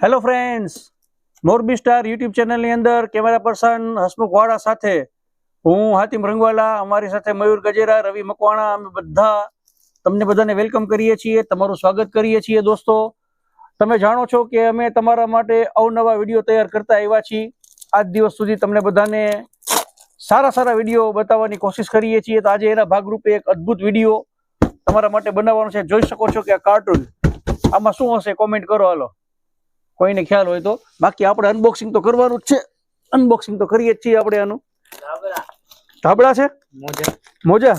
Hello friends, Morbi star YouTube ચેનલની અંદર camera person Hasmukh વાળા સાથે હું હાતિમ રંગવાલા, અમારી સાથે મયુર ગજેરા, રવિ મકવાણા, અમે બધા તમને બધાને વેલકમ કરીએ છીએ, તમારું સ્વાગત કરીએ છીએ. દોસ્તો, તમે જાણો છો કે અમે તમારા માટે અવનવા વિડીયો તૈયાર કરતા આવ્યા છીએ. આજ દિવસ સુધી તમને બધાને સારા વિડીયો બતાવવાની કોશિશ કરીએ છીએ. તો આજે એના ભાગરૂપે એક અદ્ભુત વિડીયો તમારા માટે બનાવવાનો છે. જોઈ શકો છો કે આ કાર્ટૂન, આમાં શું હશે કોમેન્ટ કરો હાલો, કોઈને ખ્યાલ હોય તો. બાકી આપણે અનબોક્સિંગ તો કરવાનું જ છે, અનબોક્સિંગ તો કરીએ જ છીએ આપણે. આનું ધાબળા છે, મોજા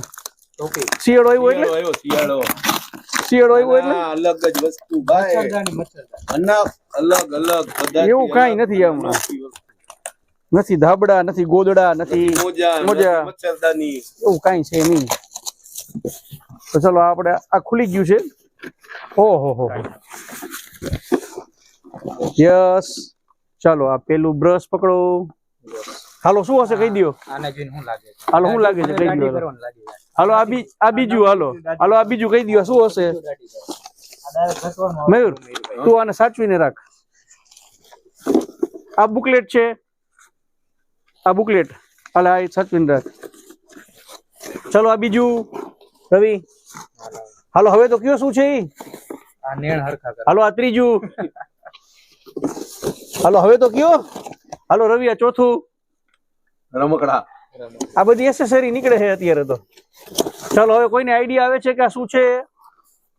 શિયાળો આવ્યો એટલે શિયાળો આવ્યો એટલે અલગ જ વસ્તુ ભાઈ, અલગ એવું કાંઈ નથી. આમાં નથી ધાબળા, નથી ગોદડા, નથી મોજા, મચ્છરદાની, એવું કાંઈ છે નહીં. તો ચલો આપણે આ ખુલી ગયું છે. ઓહો યસ, ચાલો આ પેલું બ્રશ પકડો. હાલો શું હશે કહી દો. હાલો શું લાગે છે કહી દો. હાલો આ બીજું, હાલો આ બીજું કહી દો શું હશે. મયુર તું આને સાચવીને રાખ. આ બુકલેટ છે, આ બુકલેટ હાલ આ સાચવીને રાખ. ચલો આ બીજું. રવિ હાલો હવે તો કયો શું છે ઈ. હાલો આ ત્રીજું. હાલો હવે તો કયો. હાલો રવિ આ ચોથું. રમકડા. આ બધી એસેસરી નીકળે છે અત્યારે તો. ચાલો હવે કોઈને આઈડિયા આવે છે કે આ શું છે?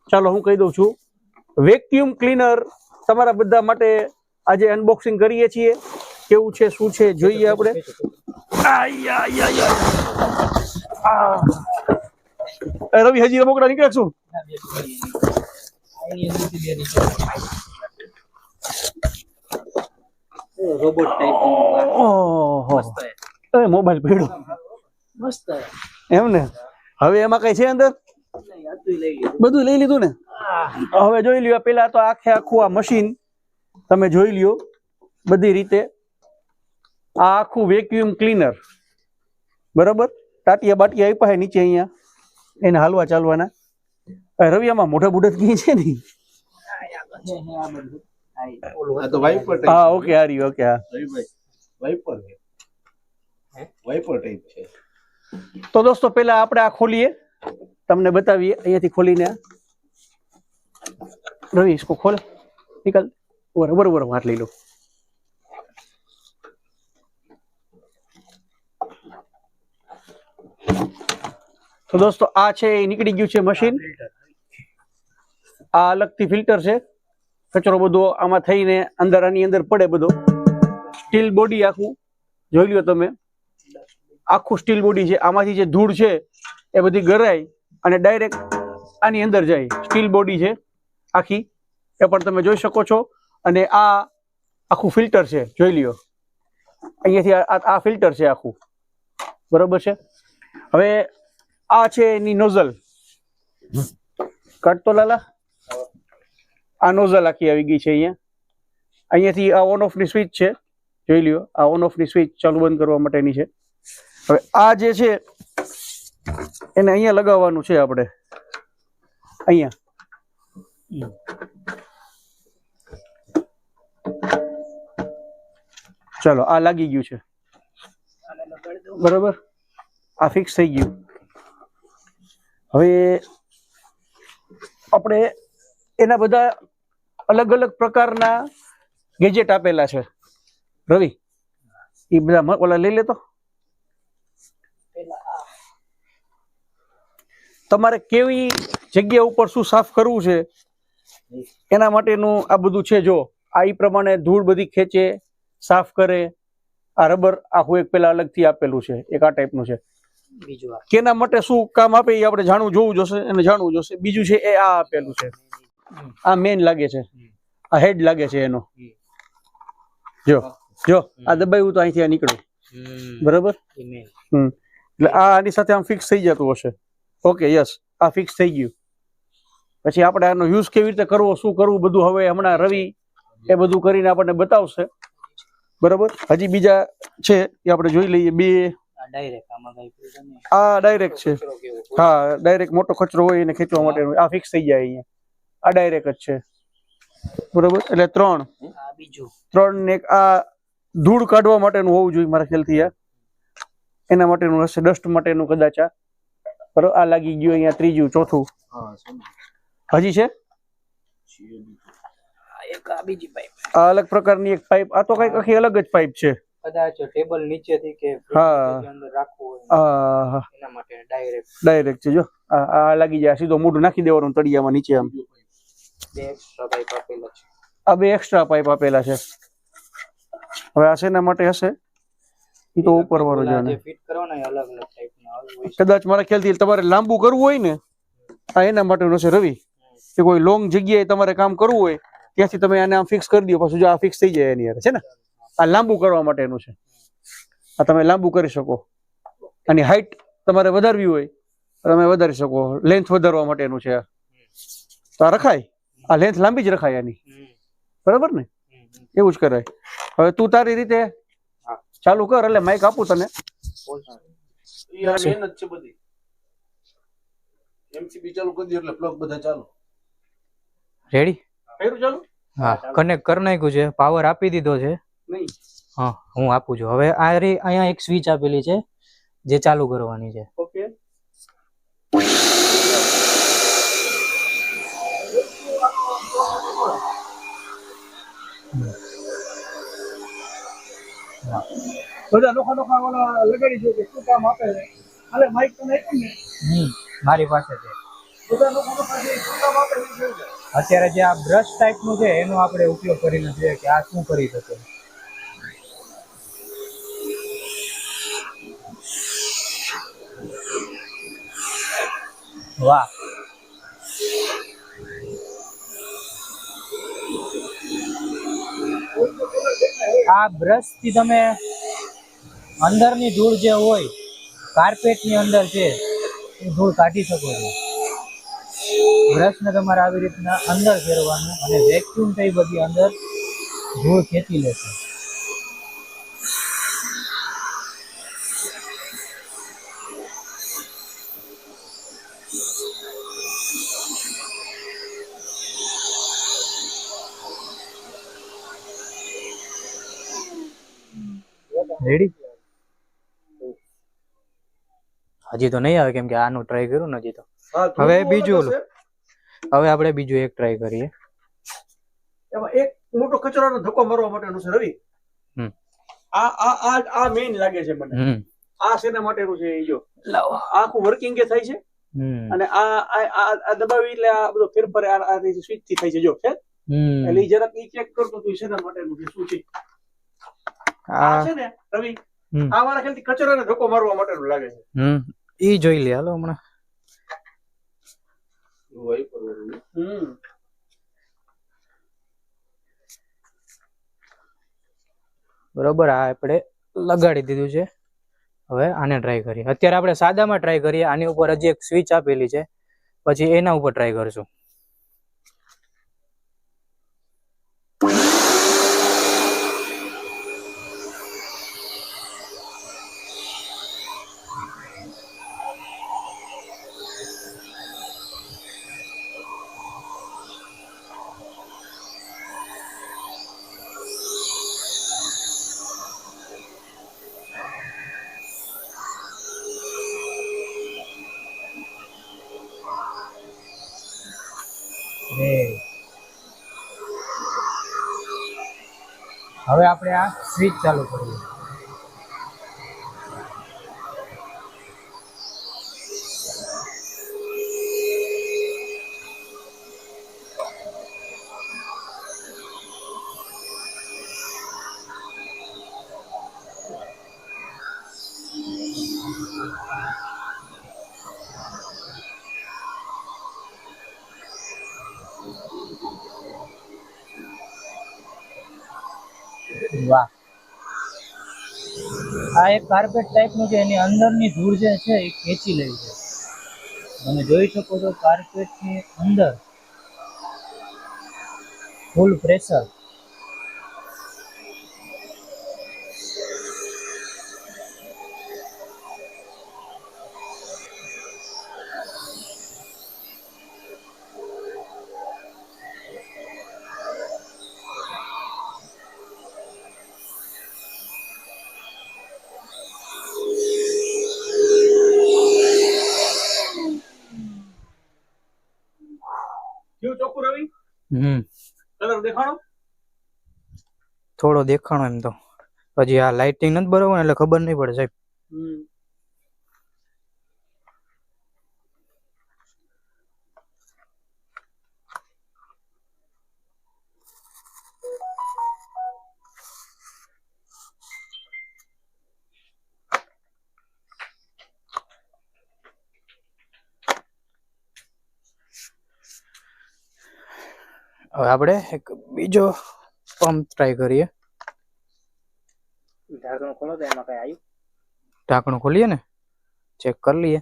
ચાલો હું કહી દઉં છું. વેક્યુમ ક્લીનર તમારા બધા માટે આજે અનબોક્સિંગ કરીએ છીએ. કેવું છે શું છે જોઈએ આપણે. રવિ હજી રમકડા નીકળે શું? રોબોટ ટાઈપ ઓહો મોબાઈલ પડ્યો મસ્ત એમ ને. હવે એમાં કઈ છે અંદર? બધું લઈ લીધું ને. હવે જોઈ લ્યો. પેલા તો આખું આ મશીન તમે જોઈ લ્યો બધી રીતે. આ આખું વેક્યુમ ક્લીનર, બરાબર. ટાટિયા બાટિયા આપ્યા નીચે અહીંયા એને હાલવા ચાલવાના. રવિ આમાં મોઢા બુઢા કઈ છે ને. આ તો વાઇપર ટાઈપ. હા ઓકે આ રહ્યું. ઓકે હા વાઇપર ટાઈપ છે. તો દોસ્તો પેલા આપણે આ ખોલીએ, તમને બતાવીએ અહીંયાથી ખોલીને. રવિ इसको खोल, निकल. બરોબર હાથ લઈ લો. તો દોસ્તો આ છે એ નીકળી ગયું છે મશીન. આ અલગથી ફિલ્ટર છે. કચરો બધો આમાં થઈને અંદર આની અંદર પડે બધો. સ્ટીલ બોડી આખું જોઈ લ્યો તમે. આખું સ્ટીલ બોડી છે. આમાંથી જે ધૂળ છે એ બધી ગરાય અને ડાયરેક્ટ આની અંદર જાય. સ્ટીલ બોડી છે આખી, એ પણ તમે જોઈ શકો છો. અને આ આખું ફિલ્ટર છે, જોઈ લ્યો. અહીંયાથી આ ફિલ્ટર છે આખું, બરોબર છે. હવે આ છે એની નોઝલ. કાઢતો લાલા. આ નોઝલ આખી આવી ગઈ છે અહીંયા. અહીંયાથી આ ઓન ઓફ ની સ્વિચ છે, જોઈ લ્યો. આ ઓન ઓફ ની સ્વિચ ચાલુ બંધ કરવા માટેની છે. હવે આ જે છે એને અહીંયા લગાવવાનું છે આપણે. અહીંયા ચાલો આ લાગી ગયું છે, બરોબર. આ ફિક્સ થઈ ગયું. હવે આપણે એના બધા અલગ અલગ પ્રકારના ગેજેટ આપેલા છે. રવિ એ બધા ઓલા લઈ લેતો. તમારે કેવી જગ્યા ઉપર શું સાફ કરવું છે એના માટેનું આ બધું છે. જો આ ઈ પ્રમાણે ધૂળ બધી ખેંચે, સાફ કરે. આ રબર આખું એક પેલા અલગથી આપેલું છે, એક આ ટાઈપનું છે. કેના માટે શું કામ આપે એ આપણે જોવું જોશે અને જાણવું જોશે. બીજું છે એ આ આપેલું છે. આ મેન લાગે છે, આ હેડ લાગે છે એનો. જો આ દબાવ્યું તો અહીંથી આ નીકળ્યું, બરાબર. એટલે આ આની સાથે આમ ફિક્સ થઈ જતું હશે. ઓકે યસ, આ ફિક્સ થઈ ગયું. પછી આપણે આનો યુઝ કેવી રીતે કરવો, શું કરવું, બધું હવે હમણાં રવિ એ બધું કરીને આપણને બતાવશે, બરાબર. હજી બીજા છે એ આપણે જોઈ લઈએ. બે આ ડાયરેક્ટ છે. હા ડાયરેક્ટ મોટો કચરો હોય એને ખેંચવા માટેનું. આ ફિક્સ થઈ જાય અહીંયા. આ ડાયરેક્ટ જ છે. બરોબર, એટલે 3 આ બીજું 3 ને એક આ ધૂળ કાઢવા માટેનું હોવું જોઈએ મારા ખ્યાલથી. આ એના માટેનું હશે, ડસ્ટ માટેનું કદાચ. આ બરોબર, આ લાગી ગયું અહીંયા ત્રીજું, ચોથું હા હજી છે. આ એક આ બીજી પાઇપ આ અલગ પ્રકારની એક પાઇપ. આ તો કઈક આખી અલગ જ પાઇપ છે. કદાચ ટેબલ નીચેથી કે હા. અંદર રાખવું હોય આ એના માટે ડાયરેક્ટ ડાયરેક્ટ છે. જો આ લાગી જાય, સીધો મોઢું નાખી દેવાનું તળિયામાં નીચે. આમ બે એક્સ્ટ્રા પાઇપ આપેલા છે. આ 2 એક્સ્ટ્રા પાઇપ આપેલા છે. હવે આ શેના માટે હશે એ તો ઉપર વાળો ઓલા જાણે. જે ફિટ કરવાના એ અલગ અલગ ટાઈપના હોય છે. કદાચ મારા ખ્યાલથી તમારે લાંબુ કરવું હોય ને, આ એના માટેનું હશે રવિ. કે કોઈ લોંગ જગ્યાએ તમારે કામ કરવું હોય ત્યાંથી તમે આને આમ ફિક્સ કરી દો, પાછું જો આ ફિક્સ થઈ જાય એની હારે છે ને. આ લાંબુ કરવા માટેનું છે. આ તમે લાંબુ કરી શકો. આની હાઈટ તમારે વધારવી હોય તમે વધારી શકો. લેન્થ વધારવા માટેનું છે આ. તો આ રખાય, આ લેન્થ લાંબી જ રખાય આની. બરાબર ને, એવું જ કરાય. હવે તું તારી રીતે ચાલુ કર, એટલે માઇક આપું તને. મહેનત છે બધી. એમસીબી ચાલુ કરી દો એટલે પ્લગ બધા ચાલુ. રેડી? કર્યું ચાલુ? હા, કનેક્ટ કરી નાખ્યું છે, પાવર આપી દીધો છે. નહીં. હા, હું આપું છું. હવે આ અહીંયા એક સ્વિચ આપેલી છે જે ચાલુ કરવાની છે. ઓકે. બધા નોખા વાળા લગાડી દો કે શું કામ આપે છે. હાલે માઇક તો નાખ્યું ને, મારી પાસે છે. બધા નોખા છે શું કામ આપે છે જોઈ લે. અત્યારે જે આ બ્રશ ટાઈપનું છે એનો આપણે ઉપયોગ કરીને જોઈએ કે આ શું કરી શકે. વાહ, આ બ્રશ થી તમે અંદરની ધૂળ જે હોય કાર્પેટની અંદર છે એ ધૂળ કાઢી શકો છો. બ્રશને તમારે આવી રીતના અંદર ફેરવાનું અને વેક્યુમ થઈ બધી અંદર ધૂળ ખેંચી લેશે. રેડી? હજી તો નહીં આવે કેમ કે આનું ટ્રાય કર્યું ને હજી તો. હવે બીજું હવે આપણે બીજું એક ટ્રાય કરીએ. એમાં એક મોટો કચરાનો ધક્કો મારવા માટેનું છે રવિ. આ આ આ આ મેઇન લાગે છે મને. આ શેના માટેનું છે એ જો. લાવો. આખું વર્કિંગ કે થાય છે અને આ દબાવી એટલે આ બધો ફેરફાર આ સ્વિચ થી થાય છે જો છે. એટલે જરાક ઈ ચેક કરતો તું શેના માટેનું છે શું છે. આ છે ને રવિ, આ મારા ખ્યાલથી કચરાનો ધક્કો મારવા માટેનું લાગે છે. ઈ જોઈ લે હાલો હમણાં. બરોબર, આ આપણે લગાડી દીધું છે. હવે આને ટ્રાય કરીએ. અત્યારે આપણે સાદામાં ટ્રાય કરીએ. આની ઉપર હજી એક સ્વિચ આપેલી છે, પછી એના ઉપર ટ્રાય કરશું. હવે આપણે આ સ્વિચ ચાલુ કરીએ. વાહ, આ એક કાર્પેટ ટાઈપનું છે, એની અંદરની ધૂળ જે છે એ ખેંચી લે છે. તમે જોઈ શકો છો કાર્પેટની અંદર ફૂલ પ્રેશર. કલર દેખાણો? થોડો દેખાણો એમ તો. હજી આ લાઇટિંગ નથી બરોબર એટલે ખબર નહીં પડે સાહેબ. હવે આપણે એક બીજો પંપ ટ્રાય કરીએ. ઢાંકણું ખોલો તો એમાં કઈ આવ્યું? ઢાંકણું ખોલીએ ને, ચેક કરી લઈએ.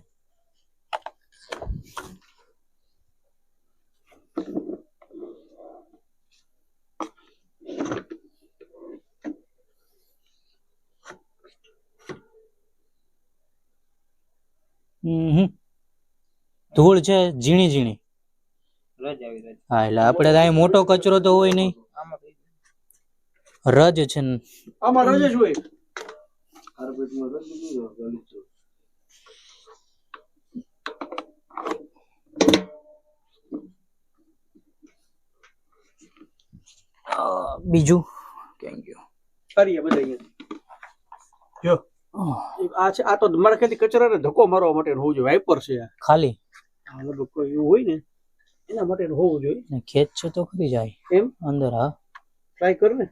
ધૂળ છે ઝીણી ઝીણી. રજ આવી રજ. હા એટલે આપણે તો અહીં મોટો કચરો તો હોય નહીં, આમાં કઈ રજ છે ને. આમાં રજ જ હોય. કાર્પેટમાં રજ નહીં હોય, ગાલીચો. બીજું ક્યાં ગયું? કરીએ બધા અહીંયા. જો આ છે, આ તો મારા ખ્યાલથી કચરાને ધક્કો મારવા માટે હોવું જોઈએ. વાઇપર છે આ. ખાલી આ લગભગ કોઈ એવું હોય ને એના માટે હોવું જોઈએ. ને ખેંચ છે તો ખરી જાય એમ અંદર. હા ટ્રાય કર ને.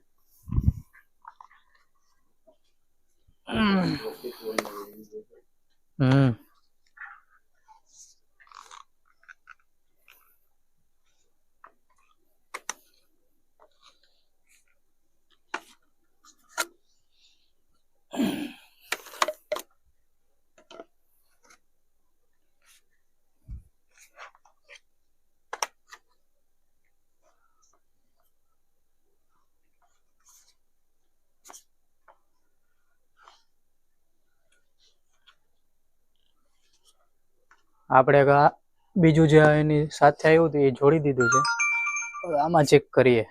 આપણે બીજું જે એની સાથે આવ્યું હતું એ જોડી દીધું છે. હવે આમાં ચેક કરીએ.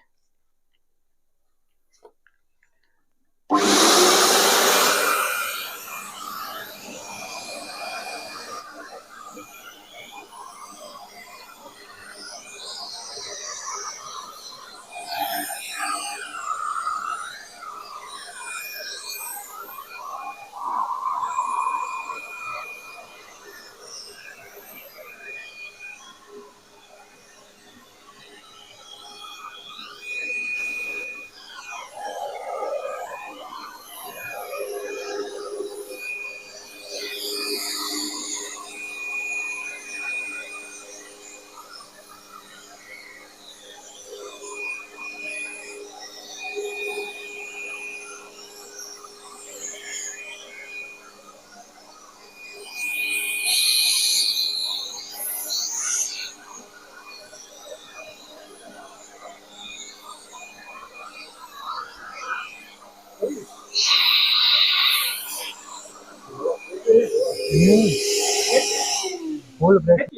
ફૂલ બ્રેક.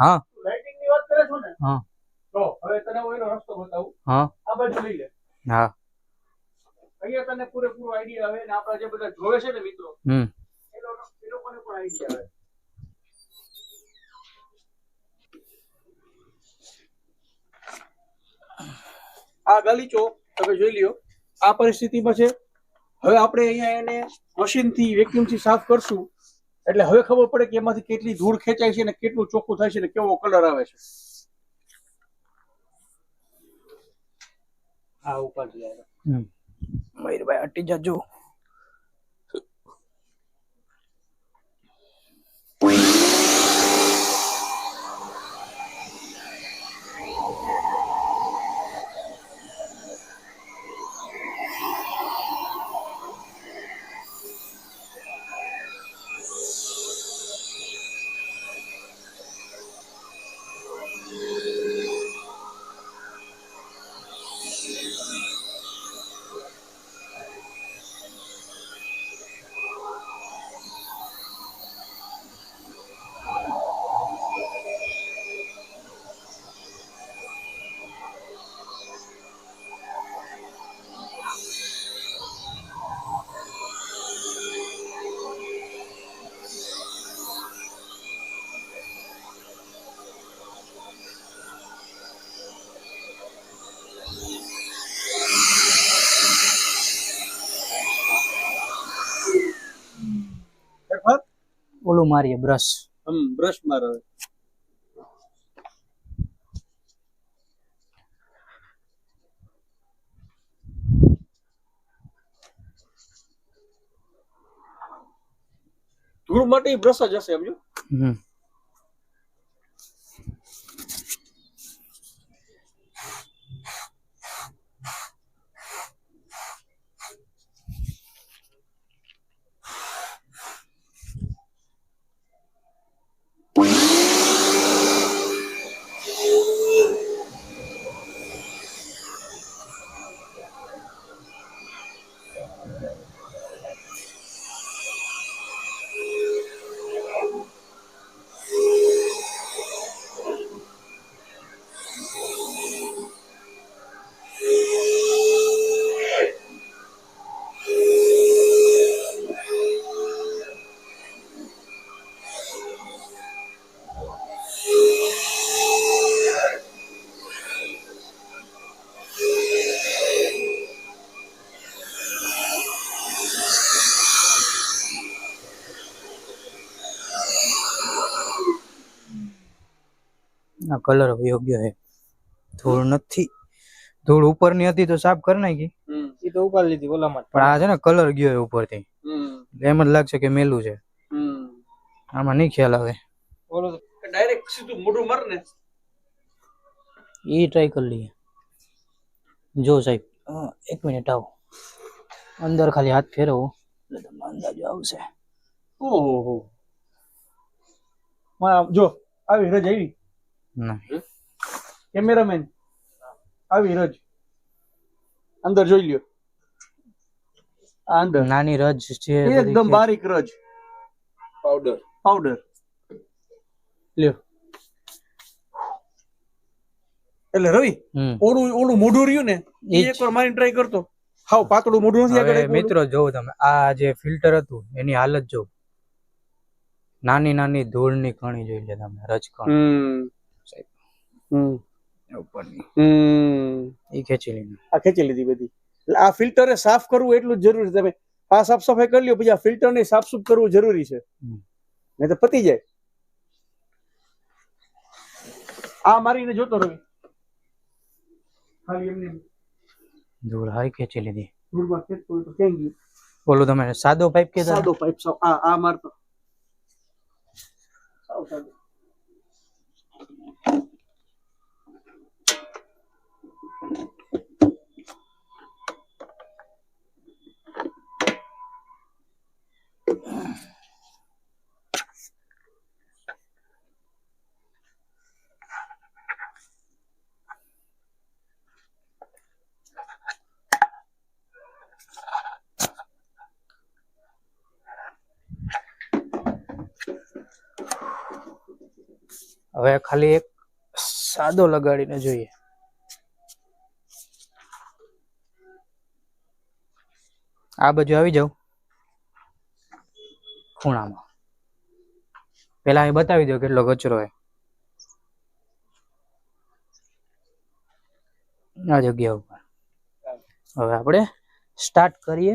હા લાઇટિંગ ની વાત કરે છો ને? હા તો હવે તને હું એનો રસ્તો બતાવું. હા આ બાજુ લઈ લે. હા અહીંયા તને પૂરેપૂરો આઈડિયા આવે ને આપણા જે બધા જોવે છે ને મિત્રો એ લોકોને પણ આઈડિયા આવે. આ ગાલીચો તમે જોઈ લ્યો આ પરિસ્થિતિમાં છે. હવે આપણે અહીંયા એને મશીનથી વેક્યુમથી સાફ કરશું એટલે હવે ખબર પડે કે એમાંથી કેટલી ધૂળ ખેંચાય છે ને કેટલું ચોખ્ખું થાય છે ને કેવો કલર આવે છે. આ ઉપાધિ આવે. મયુરભાઈ હટી જાજો. ઓલું મારીએ બ્રશ. બ્રશ મારો. ધૂળ માટે બ્રશ જ હશે સમજો. આ કલર યોગ્ય છે. ધૂળ નથી, ધૂળ ઉપરની હતી તો સાફ કરી નાખી, એ તો ઉપાડી લીધી ઓલામાં. પણ આ છે ને કલર ગયો છે ઉપરથી, એમ જ લાગશે કે મેલું છે. આમાં નહીં ખ્યાલ આવે. ઓલો ડાયરેક્ટ સીધું મોઢું માર ને. એ ટ્રાય કરી લઈએ. જો સાહેબ, 1 મિનિટ આવો, અંદર ખાલી હાથ ફેરવો એટલે તમને અંદાજો આવશે. ઓહો જો આવી રજ આવી. કેમેરામેન આવી રજ અંદર જોઈ લ્યો. આ અંદર નાની રજ છે, એકદમ બારીક રજ પાવડર લ્યો. એટલે રવિ ઓલું મોઢું રહ્યું ને એ એકવાર મારી ટ્રાય કરતો. હાવ પાતળું મોઢું નથી આગળ. મિત્રો જોવો તમે, આ જે ફિલ્ટર હતું એની હાલત જો, નાની નાની ધૂળની કણી જોઈ લે તમે, રજકણ ઉપરની એ ખેંચી લીધી. આ ખેંચી લીધી બધી. એટલે આ ફિલ્ટરે સાફ કરવું એટલું જ જરૂરી છે. તમે આ સાફ સફાઈ કરી લ્યો પછી આ ફિલ્ટર ને સાફ સુફ કરવું જરૂરી છે, નહીં તો પતી જાય. આ મારીને જોતો રવિ, ખાલી એમને ધૂળ હાઈ ખેંચી લીધી. ધૂળમાં ખેંચતો હોય તો ક્યાં ગયું? ઓલું તમે સાદો પાઇપ કે સાદો પાઇપ સાવ આ મારતો સાવ સાદો. હવે ખાલી એક સાદો લગાડીને જોઈએ. આ બાજુ આવી જાવ ખૂણામાં. પેલા અહીં બતાવી દો કેટલો કચરો છે આ જગ્યા ઉપર. હવે આપણે સ્ટાર્ટ કરીએ.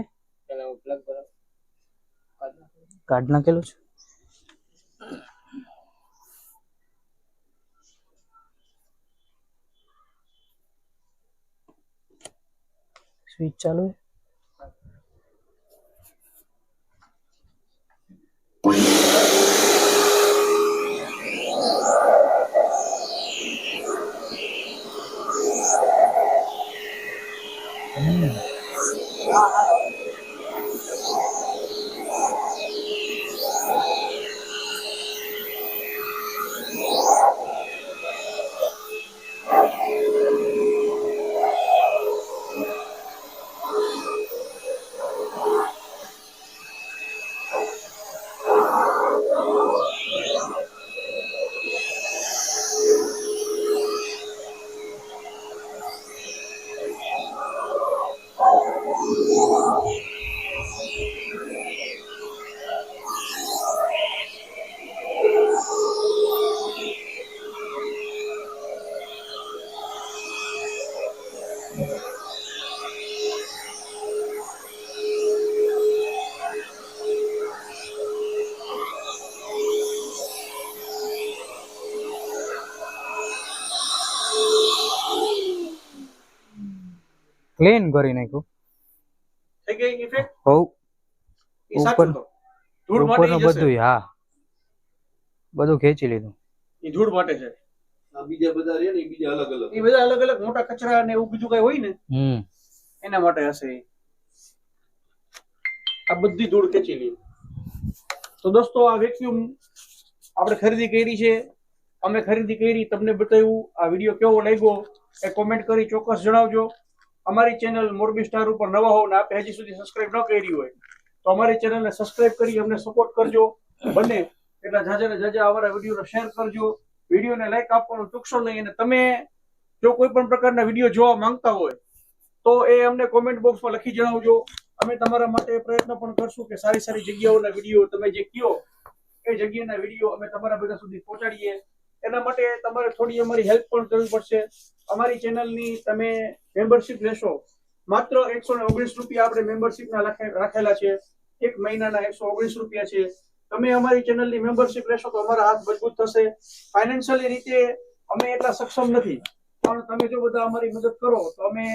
કાઢ નાખેલું છે. સ્વિચ ચાલુ છે. ક્લીન કરી નાખ્યું. થઈ ગઈ ઇફેક્ટ હોવ એ સાચું તો ધૂળ માટે ઉપરનું ઈ જશે. બધું હા બધું ખેંચી લીધું. ઈ ધૂળ માટે છે. આ બીજા બધા રે ને એ બીજા અલગ અલગ એ બધા અલગ અલગ મોટા કચરા ને એવું બીજું કઈ હોય ને એના માટે હશે ઈ. આ બધી ધૂળ ખેંચી લી. તો દોસ્તો આ વેક્યુમ આપણે ખરીદી કરી છે, અમે ખરીદી કરી, તમને બતાવ્યું. આ વિડીયો કેવો લાગ્યો એ કોમેન્ટ કરી ચોક્કસ જણાવજો. અમારી ચેનલ મોરબી સ્ટાર ઉપર નવા હો ને આપે હજી સુધી સબસ્ક્રાઇબ ન કરી હોય તો અમારી ચેનલને સબસ્ક્રાઇબ કરી અમને સપોર્ટ કરજો. બને એટલા જાજા ને જાજા અમારા વિડીયોને શેર કરજો. વિડીયોને લાઈક આપવાનું ચૂકશો નહીં. અને તમે જો કોઈ પણ પ્રકારના વિડીયો જોવા માંગતા હોય તો એ અમને કોમેન્ટ બોક્સમાં લખી જણાવજો. અમે તમારા માટે પ્રયત્ન પણ કરશું કે સારી સારી જગ્યાઓના વિડીયો તમે જે કહો એ જગ્યાના વિડીયો અમે તમારા બધા સુધી પહોંચાડીએ. એના માટે તમારે થોડી અમારી હેલ્પ પણ કરવી પડશે. અમારી ચેનલની તમે મેમ્બરશિપ લેશો, માત્ર 119 રૂપિયા આપણે મેમ્બરશિપના રાખેલા છે. એક મહિનાના 119 રૂપિયા છે. તમે અમારી ચેનલની મેમ્બરશિપ લેશો તો અમારા હાથ મજબૂત થશે. ફાઇનાન્શિયલી રીતે અમે એટલા સક્ષમ નથી, પણ તમે જો બધા અમારી મદદ કરો તો અમે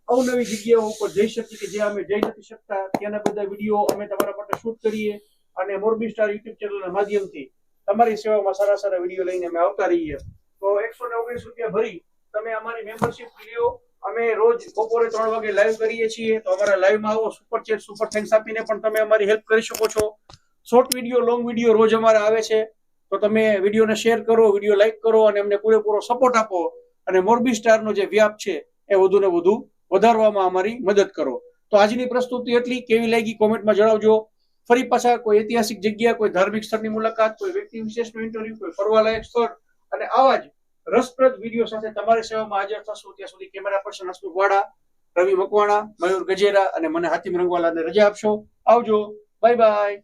અવનવી જગ્યાઓ ઉપર જઈ શકીએ કે જ્યાં અમે જઈ નથી શકતા. ત્યાંના બધા વિડીયો અમે તમારા માટે શૂટ કરીએ અને મોરબી સ્ટાર યુટ્યુબ ચેનલના માધ્યમથી તમારી સેવામાં સારા સારા વિડીયો લઈને અમે આવતા રહીએ. તો 119 રૂપિયા ભરી તમે અમારી મેમ્બરશિપ લ્યો. અમે રોજ બપોરે 3 વાગે લાઈવ કરીએ છીએ, તો અમારા લાઈવમાં આવો. સુપર ચેટ સુપર થેન્ક્સ આપીને પણ તમે અમારી હેલ્પ કરી શકો છો. શોર્ટ વિડીયો લોંગ વિડીયો રોજ અમારા આવે છે, તો તમે વિડીયોને શેર કરો, વિડીયો લાઈક કરો અને અમને પૂરેપૂરો સપોર્ટ આપો અને મોરબી સ્ટારનો જે વ્યાપ છે એ વધુ ને વધુ વધારવામાં અમારી મદદ કરો. તો આજની પ્રસ્તુતિ એટલી. કેવી લાગી કોમેન્ટમાં જણાવજો. ફરી પાછા કોઈ ઐતિહાસિક જગ્યા, કોઈ ધાર્મિક સ્થળની મુલાકાત, કોઈ વ્યક્તિ વિશેષનું ઇન્ટરવ્યુ, કોઈ ફરવાલાયક સ્થળ અને આવા જ રસપ્રદ વિડીયો સાથે તમારી સેવામાં હાજર થશું. ત્યાં સુધી કેમેરા પર્સન હસમુખ વાડા, રવિ મકવાણા, મયુર ગજેરા અને મને હાતિમ રંગવાલાને રજા આપશો. આવજો. Bye bye.